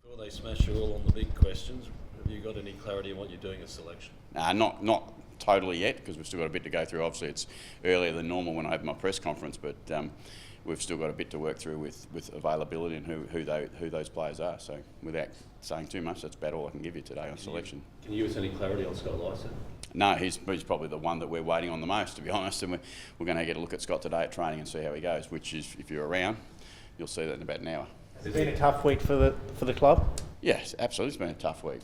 Before they smash you all on the big questions, have you got any clarity on what you're doing at selection? Not totally yet, because we've still got a bit to go through. Obviously, it's earlier than normal when I have my press conference, but we've still got a bit to work through with availability and who those players are. So without saying too much, that's about all I can give you today on selection. Can you give us any clarity on Scott Lawson? No, he's probably the one that we're waiting on the most, to be honest. And we're going to get a look at Scott today at training and see how he goes, which is, if you're around, you'll see that in about an hour. Has it been a tough week for the club? Yes, absolutely. It's been a tough week.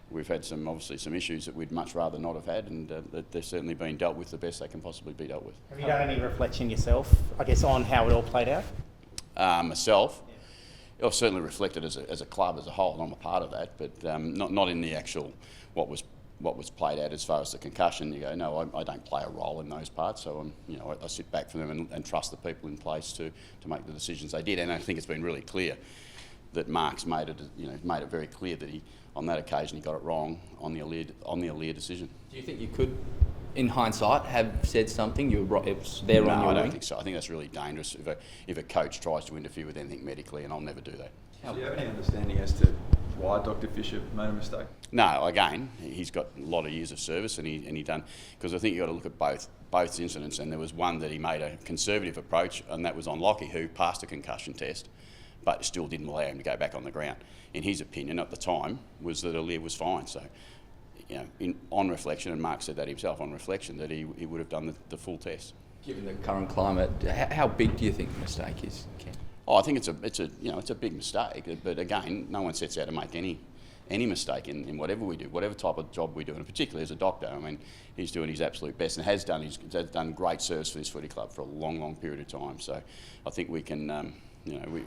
We've had some issues that we'd much rather not have had, and they've certainly been dealt with the best they can possibly be dealt with. Have you done any reflection yourself, I guess, on how it all played out? Myself, I've certainly reflected as a club as a whole, and I'm a part of that, but not in the actual what was played out as far as the concussion. You go, no, I don't play a role in those parts, so I sit back for them and trust the people in place to make the decisions they did. And I think it's been really clear that Mark's made it very clear that on that occasion he got it wrong on the Leah decision. Do you think you could, in hindsight, have said something? It was there on your No, I don't wing? think so. I think that's really dangerous if a coach tries to interfere with anything medically, and I'll never do that. Do you have any understanding as to why Dr. Fisher made a mistake? No, again, he's got a lot of years of service, and he done, because I think you've got to look at both incidents, and there was one that he made a conservative approach, and that was on Lockie, who passed a concussion test, but still didn't allow him to go back on the ground. In his opinion at the time was that Leah was fine. So, on reflection, and Mark said that himself, on reflection, that he would have done the full test. Given the current climate, how big do you think the mistake is, Ken? Oh, I think it's a big mistake. But again, no one sets out to make any mistake in whatever we do, whatever type of job we do, and particularly as a doctor. I mean, he's doing his absolute best and has done great service for this footy club for a long period of time. So, I think we can.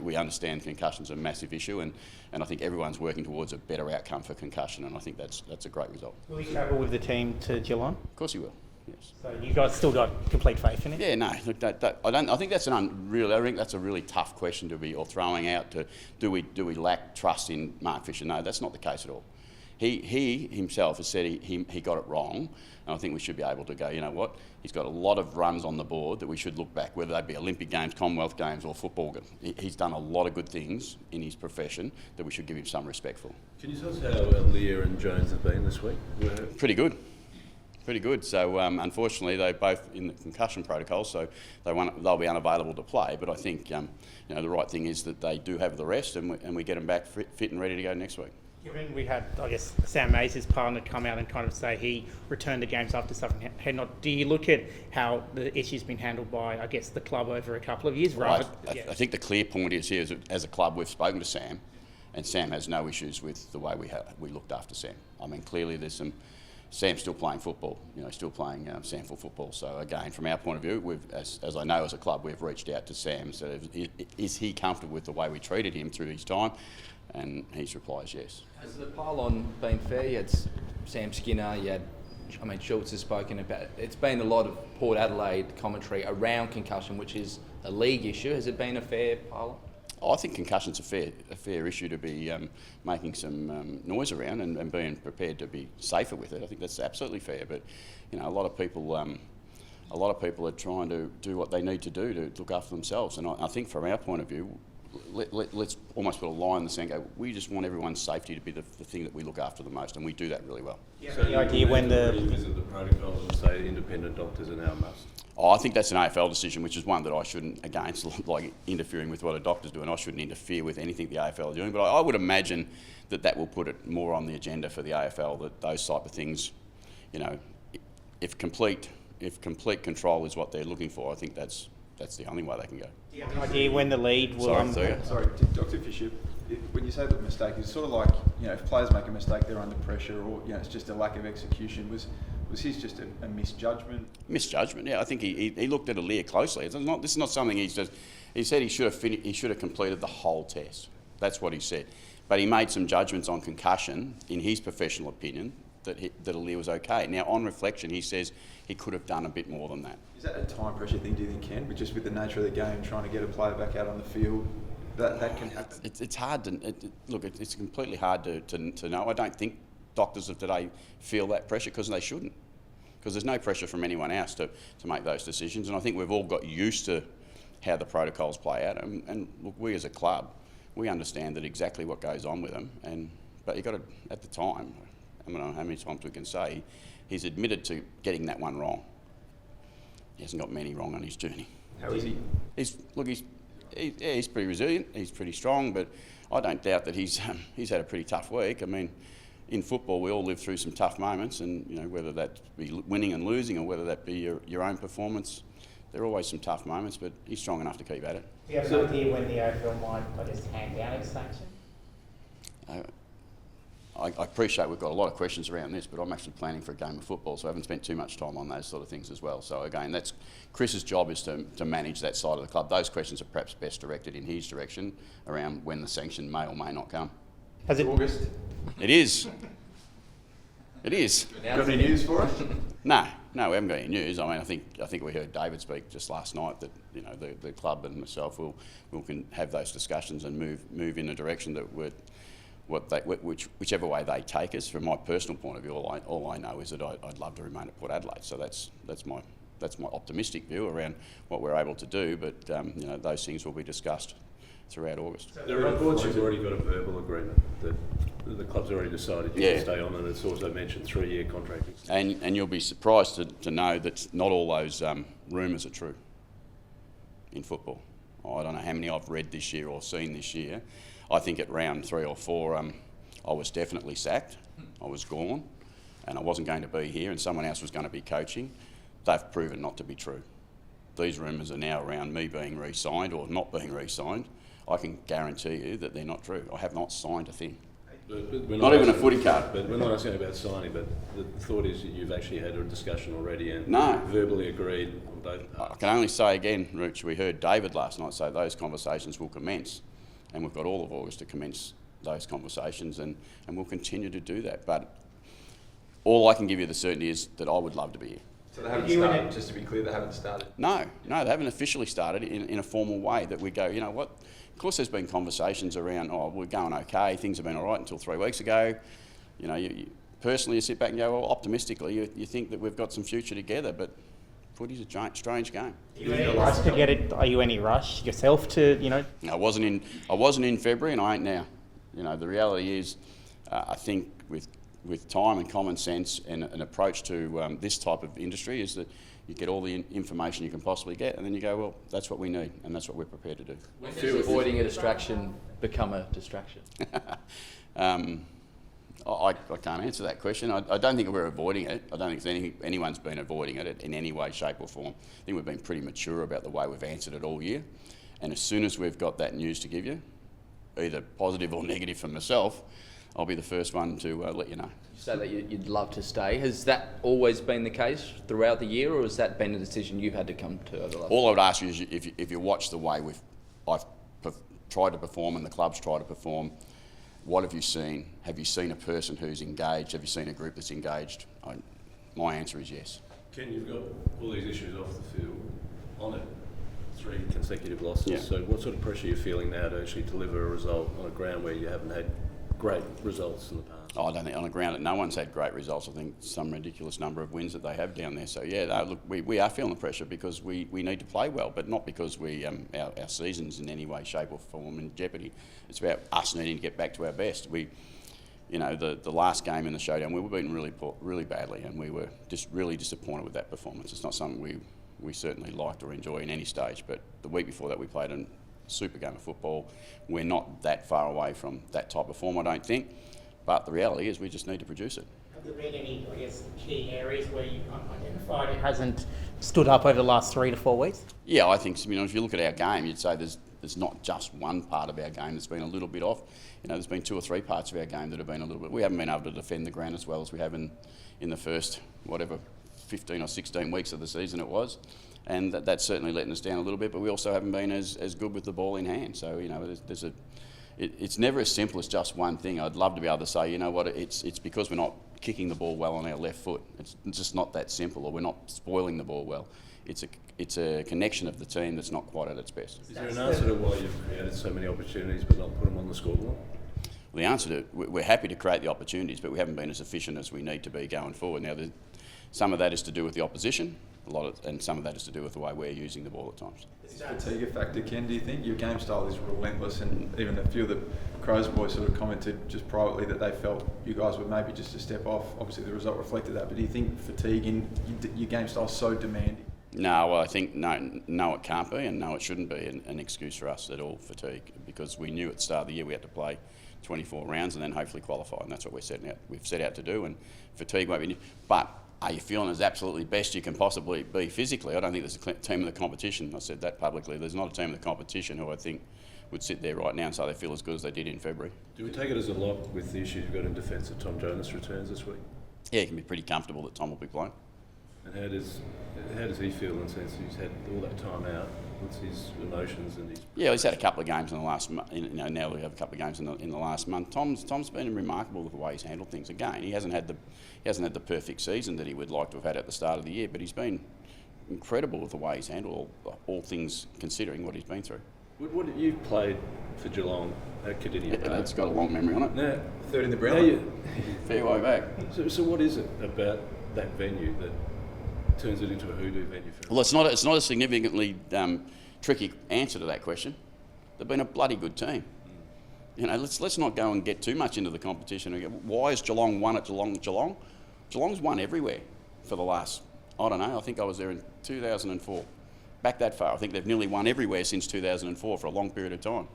We understand concussion's a massive issue, and I think everyone's working towards a better outcome for concussion, and I think that's a great result. Will he travel with the team to Geelong? Of course he will. Yes. So you guys still got complete faith in it? Yeah, no. Look, I think that's I think that's a really tough question to be throwing out. Do we lack trust in Mark Fisher? No, that's not the case at all. He himself has said he got it wrong, and I think we should be able to go, you know what, he's got a lot of runs on the board that we should look back, whether they be Olympic Games, Commonwealth Games or football. He's done a lot of good things in his profession that we should give him some respect for. Can you tell us how Leah and Jones have been this week? Pretty good. So unfortunately, they're both in the concussion protocol, so they'll be unavailable to play. But I think the right thing is that they do have the rest, and we get them back fit and ready to go next week. Given we had, I guess, Sam Mays' partner come out and kind of say he returned the games after suffering head nod. Do you look at how the issue's been handled by, I guess, the club over a couple of years? I think the clear point is here, as a club, we've spoken to Sam, and Sam has no issues with the way we looked after Sam. I mean, clearly Sam's still playing football, still playing SANFL football. So again, from our point of view, as I know as a club, we've reached out to Sam. So is he comfortable with the way we treated him through his time? And his reply is yes. Has the pile-on been fair? You had Sam Skinner, Schultz has spoken about it. It's been a lot of Port Adelaide commentary around concussion, which is a league issue. Has it been a fair pile-on? I think concussion's a fair issue to be making some noise around and being prepared to be safer with it. I think that's absolutely fair. But a lot of people are trying to do what they need to do to look after themselves. And I think from our point of view, let's almost put a line in the sand. Go, we just want everyone's safety to be the thing that we look after the most, and we do that really well. Yeah. So the idea when visit the protocols and say independent doctors are now a must. I think that's an AFL decision, which is one that I shouldn't, against like interfering with what a doctor's doing. I shouldn't interfere with anything the AFL are doing. But I would imagine that will put it more on the agenda for the AFL, that those type of things, if complete control is what they're looking for, I think that's the only way they can go. Do you have an idea when the lead will... Sorry, Dr. Fisher, when you say the mistake, it's sort of like, if players make a mistake, they're under pressure, or, it's just a lack of execution. Was his just a misjudgment? Misjudgment, yeah. I think he looked at Leah closely. This is not something he said he should have completed the whole test. That's what he said. But he made some judgments on concussion, in his professional opinion, that Leah was okay. Now, on reflection, he says he could have done a bit more than that. Is that a time pressure thing, do you think, Ken? But just with the nature of the game, trying to get a player back out on the field, that can happen? It's hard to... it's completely hard to know. I don't think doctors of today feel that pressure, because they shouldn't. Because there's no pressure from anyone else to make those decisions. And I think we've all got used to how the protocols play out. And look, we as a club, we understand that exactly what goes on with him. But you got to, at the time, I don't know how many times we can say, he's admitted to getting that one wrong. He hasn't got many wrong on his journey. How is he? He's pretty resilient. He's pretty strong, but I don't doubt that he's had a pretty tough week. I mean, in football, we all live through some tough moments, and whether that be winning and losing, or whether that be your own performance, there are always some tough moments. But he's strong enough to keep at it. Do you have an idea when the AFL might, hand down its sanction? I appreciate we've got a lot of questions around this, but I'm actually planning for a game of football, so I haven't spent too much time on those sort of things as well. So again, that's Chris's job, is to manage that side of the club. Those questions are perhaps best directed in his direction around when the sanction may or may not come. Has it? August. It is. It is. Got any news for us? No, we haven't got any news. I mean, I think we heard David speak just last night that the club and myself will can have those discussions and move in a direction that whichever way they take us. From my personal point of view, all I know is that I'd love to remain at Port Adelaide. So that's my optimistic view around what we're able to do. But those things will be discussed throughout August. There are reports you've already got a verbal agreement that the club's already decided you can stay on, and it's also mentioned 3-year contract extension. And you'll be surprised to know that not all those rumours are true in football. I don't know how many I've read this year or seen this year. I think at round 3 or 4, I was definitely sacked. I was gone, and I wasn't going to be here, and someone else was going to be coaching. They've proven not to be true. These rumours are now around me being re-signed or not being re-signed. I can guarantee you that they're not true. I have not signed a thing. But not even a footy card. But we're not asking about signing, but the thought is that you've actually had a discussion already and No. verbally agreed on both I parts. can only say again, Rooch, we heard David last night say those conversations will commence, and we've got all of August to commence those conversations, and we'll continue to do that. But all I can give you the certainty is that I would love to be here. So they haven't started, just to be clear, they haven't started? No, they haven't officially started in a formal way that we go, you know what, of course there's been conversations around, we're going okay, things have been all right until 3 weeks ago. You personally you sit back and go, well, optimistically, you think that we've got some future together, but footy's a strange game. Are you any rush to get it? Are you any rush yourself to, I wasn't in February, and I ain't now. The reality is, I think with time and common sense and an approach to this type of industry is that you get all the information you can possibly get, and then you go, well, that's what we need, and that's what we're prepared to do. When does avoiding a distraction become a distraction? I can't answer that question. I don't think we're avoiding it. I don't think anyone's been avoiding it in any way, shape or form. I think we've been pretty mature about the way we've answered it all year, and as soon as we've got that news to give you, either positive or negative for myself, I'll be the first one to let you know. You say that you'd love to stay. Has that always been the case throughout the year, or has that been a decision you've had to come to over the last? All I would ask you is if you watch the way I've tried to perform and the club's tried to perform, what have you seen? Have you seen a person who's engaged? Have you seen a group that's engaged? My answer is yes. Ken, you've got all these issues off the field on it. 3 consecutive losses. Yeah. So what sort of pressure are you feeling now to actually deliver a result on a ground where you haven't had great results in the past? I don't think on the ground that no one's had great results. I think some ridiculous number of wins that they have down there. So look, we are feeling the pressure because we need to play well, but not because our season's in any way, shape or form in jeopardy. It's about us needing to get back to our best. The last game in the showdown, we were beaten really badly, and we were just really disappointed with that performance. It's not something we certainly liked or enjoy in any stage, but the week before that we played a super game of football. We're not that far away from that type of form, I don't think, but the reality is we just need to produce it. Have there been any, key areas where you identified it hasn't stood up over the last 3 to 4 weeks? Yeah, I think, if you look at our game, you'd say there's not just one part of our game that's been a little bit off. There's been 2 or 3 parts of our game that have been a little bit. We haven't been able to defend the ground as well as we have in the first, 15 or 16 weeks of the season it was. And that's certainly letting us down a little bit, but we also haven't been as good with the ball in hand. So, it's never as simple as just one thing. I'd love to be able to say, it's because we're not kicking the ball well on our left foot. It's just not that simple, or we're not spoiling the ball well. It's a connection of the team that's not quite at its best. Is there an answer to why you've created so many opportunities but not put them on the scoreboard? Well, the answer to we're happy to create the opportunities, but we haven't been as efficient as we need to be going forward. Now, some of that is to do with the opposition. and some of that is to do with the way we're using the ball at times. Is fatigue a factor, Ken? Do you think your game style is relentless? And even a few of the Crows boys sort of commented just privately that they felt you guys were maybe just a step off. Obviously, the result reflected that. But do you think fatigue in your game style is so demanding? No, well, I think no, it can't be, and no, it shouldn't be an excuse for us at all, fatigue, because we knew at the start of the year we had to play 24 rounds and then hopefully qualify, and that's what we've set out to do, and fatigue won't be. But are you feeling as absolutely best you can possibly be physically? I don't think there's a team in the competition. I said that publicly. There's not a team in the competition who I think would sit there right now and say they feel as good as they did in February. Do we take it as a lock with the issues you've got in defence that Tom Jonas returns this week? Yeah, you can be pretty comfortable that Tom will be playing. And how does he feel in the sense he's had all that time out? What's his emotions and his... Yeah, he's had a couple of games in the last month. Now we have a couple of games in the last month. Tom's been remarkable with the way he's handled things. Again, he hasn't had the perfect season that he would like to have had at the start of the year, but he's been incredible with the way he's handled all things considering what he's been through. What you've played for Geelong at Cardinia Park? It's got a long memory on it. Now, Third in the Brownlow. Fair way back. So what is it about that venue that turns it into a hoodoo venue for him? Well, it's not a significantly tricky answer to that question. They've been a bloody good team. You know, let's not go and get too much into the competition. Why has Geelong won at Geelong? Geelong's won everywhere for the last, I don't know, I think I was there in 2004. Back that far. I think they've nearly won everywhere since 2004 for a long period of time.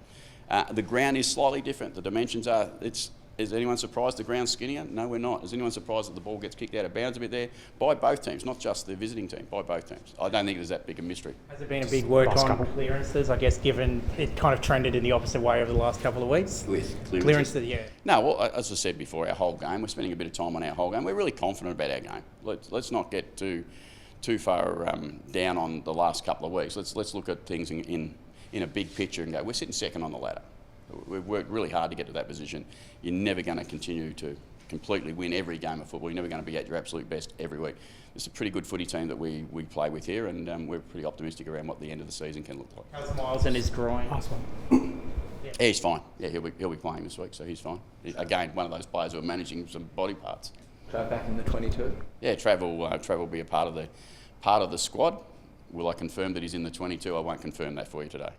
The ground is slightly different. The dimensions are, is anyone surprised the ground's skinnier? No, we're not. Is anyone surprised that the ball gets kicked out of bounds a bit there? By both teams, not just the visiting team, by both teams. I don't think there's that big a mystery. Has there been a big work on clearances, I guess, given it kind of trended in the opposite way over the last couple of weeks? With Clearances, yeah. No, well, as I said before, our whole game, we're spending a bit of time on our whole game. We're really confident about our game. Let's not get too far down on the last couple of weeks. Let's look at things in a big picture and go, we're sitting second on the ladder. We've worked really hard to get to that position. You're never going to continue to completely win every game of football. You're never going to be at your absolute best every week. It's a pretty good footy team that we play with here, and we're pretty optimistic around what the end of the season can look like. How's Miles and his groin? Yeah, he's fine. Yeah, he'll be playing this week, so he's fine. Again, one of those players who are managing some body parts. Trav back in the 22? Yeah, Trav will be a part of the squad. Will I confirm that he's in the 22? I won't confirm that for you today.